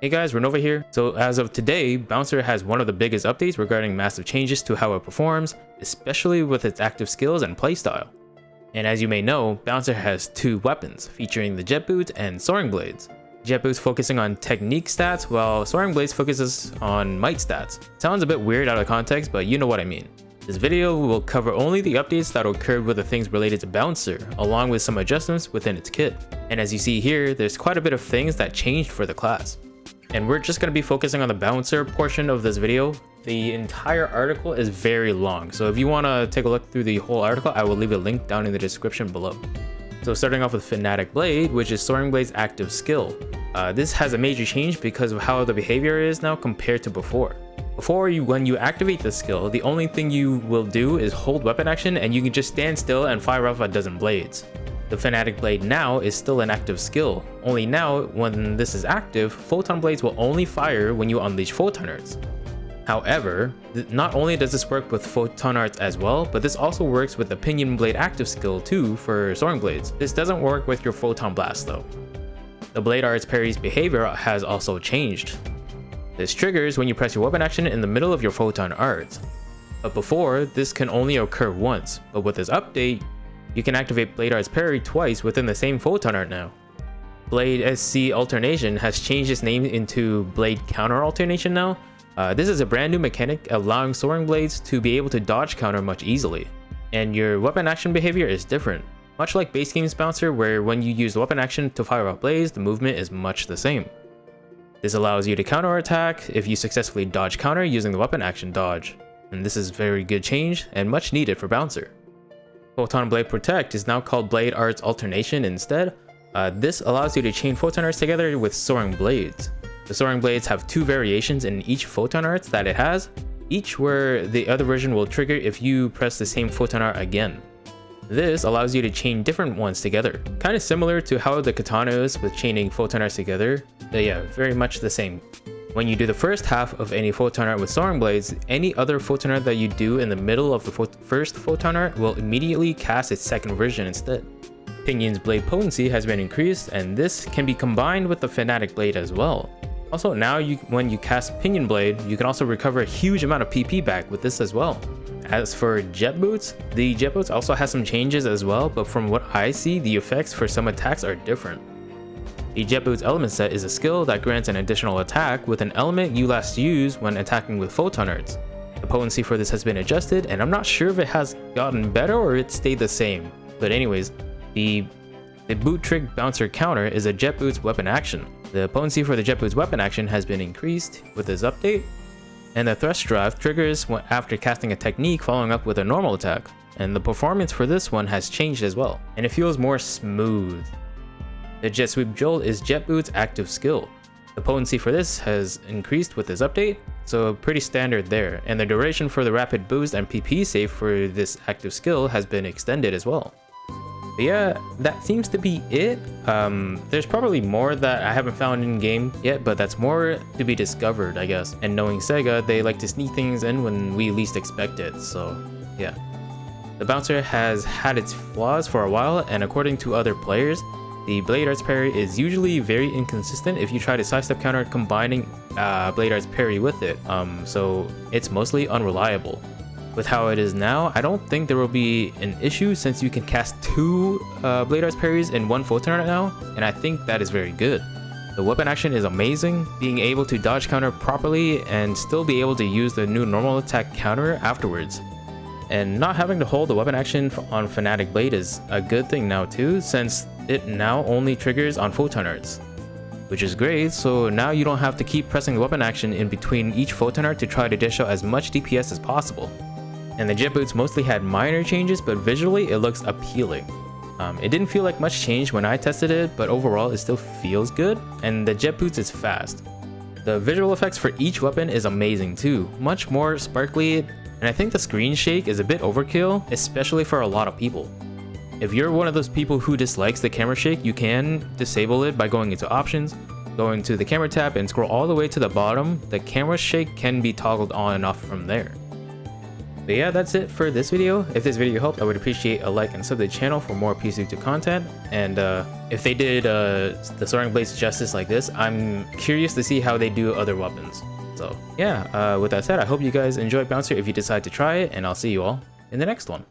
Hey guys, Renewal here. So as of today, Bouncer has one of the biggest updates regarding massive changes to how it performs, especially with its active skills and playstyle. And as you may know, Bouncer has two weapons, featuring the Jet Boots and Soaring Blades. Jet Boots focusing on technique stats, while Soaring Blades focuses on might stats. Sounds a bit weird out of context, but you know what I mean. This video will cover only the updates that occurred with the things related to Bouncer, along with some adjustments within its kit. And as you see here, there's quite a bit of things that changed for the class. And we're just going to be focusing on the Bouncer portion of this video. The entire article is very long, so if you want to take a look through the whole article, I will leave a link down in the description below. So starting off with Fanatic Blade, which is Soaring Blade's active skill. This has a major change because of how the behavior is now compared to before. When you activate the skill, the only thing you will do is hold weapon action and you can just stand still and fire off a dozen blades. The Fanatic Blade now is still an active skill, only now when this is active, Photon Blades will only fire when you unleash Photon Arts. However, not only does this work with Photon Arts as well, but this also works with the Pinion Blade active skill too for Soaring Blades. This doesn't work with your Photon Blast though. The Blade Arts parry's behavior has also changed. This triggers when you press your weapon action in the middle of your Photon Arts. But before, this can only occur once, but with this update, you can activate Blade Arts parry twice within the same Photon Art now. Blade SC Alternation has changed its name into Blade Counter Alternation now. This is a brand new mechanic allowing Soaring Blades to be able to dodge counter much easily. And your weapon action behavior is different. Much like base game's Bouncer, where when you use the weapon action to fire off blades, the movement is much the same. This allows you to counter attack if you successfully dodge counter using the weapon action dodge. And this is very good change and much needed for Bouncer. Photon Blade Protect is now called Blade Arts Alternation instead. This allows you to chain Photon Arts together with Soaring Blades. The Soaring Blades have two variations in each Photon Arts that it has, each where the other version will trigger if you press the same Photon Art again. This allows you to chain different ones together, kind of similar to how the Katana is with chaining Photon Arts together, but yeah, very much the same. When you do the first half of any Photon Art with Soaring Blades, any other Photon Art that you do in the middle of the first Photon Art will immediately cast its second version instead. Pinion's blade potency has been increased, and this can be combined with the Fanatic Blade as well. Also, now when you cast Pinion Blade, you can also recover a huge amount of PP back with this as well. As for Jet Boots, the Jet Boots also has some changes as well, but from what I see, the effects for some attacks are different. The Jet Boots element set is a skill that grants an additional attack with an element you last used when attacking with Photon Arts. The potency for this has been adjusted, and I'm not sure if it has gotten better or it stayed the same. But anyways, the Boot Trick Bouncer counter is a Jet Boots weapon action. The potency for the Jet Boots weapon action has been increased with this update, and the Thrust Drive triggers after casting a technique following up with a normal attack. And the performance for this one has changed as well, and it feels more smooth. The Jet Sweep Jolt is Jet Boots' active skill. The potency for this has increased with this update, so pretty standard there, and the duration for the rapid boost and PP save for this active skill has been extended as well. But yeah, that seems to be it. There's probably more that I haven't found in game yet, but that's more to be discovered, I guess. And knowing Sega, they like to sneak things in when we least expect it, so yeah. The Bouncer has had its flaws for a while, and according to other players, the Blade Arts parry is usually very inconsistent if you try to sidestep counter combining Blade Arts parry with it, so it's mostly unreliable. With how it is now, I don't think there will be an issue since you can cast two Blade Arts parries in one Photon Art now, and I think that is very good. The weapon action is amazing, being able to dodge counter properly and still be able to use the new normal attack counter afterwards. And not having to hold the weapon action on Fanatic Blade is a good thing now too, since it now only triggers on Photon Arts, which is great, so now you don't have to keep pressing the weapon action in between each Photon Art to try to dish out as much DPS as possible. And the Jet Boots mostly had minor changes, but visually it looks appealing. It didn't feel like much change when I tested it, but overall it still feels good, and the Jet Boots is fast. The visual effects for each weapon is amazing too, much more sparkly, and I think the screen shake is a bit overkill, especially for a lot of people. If you're one of those people who dislikes the camera shake, you can disable it by going into options, going to the camera tab and scroll all the way to the bottom. The camera shake can be toggled on and off from there. But yeah, that's it for this video. If this video helped, I would appreciate a like and sub to the channel for more PSO2 content. And if they did the Soaring Blades justice like this, I'm curious to see how they do other weapons. So yeah, with that said, I hope you guys enjoyed Bouncer if you decide to try it, and I'll see you all in the next one.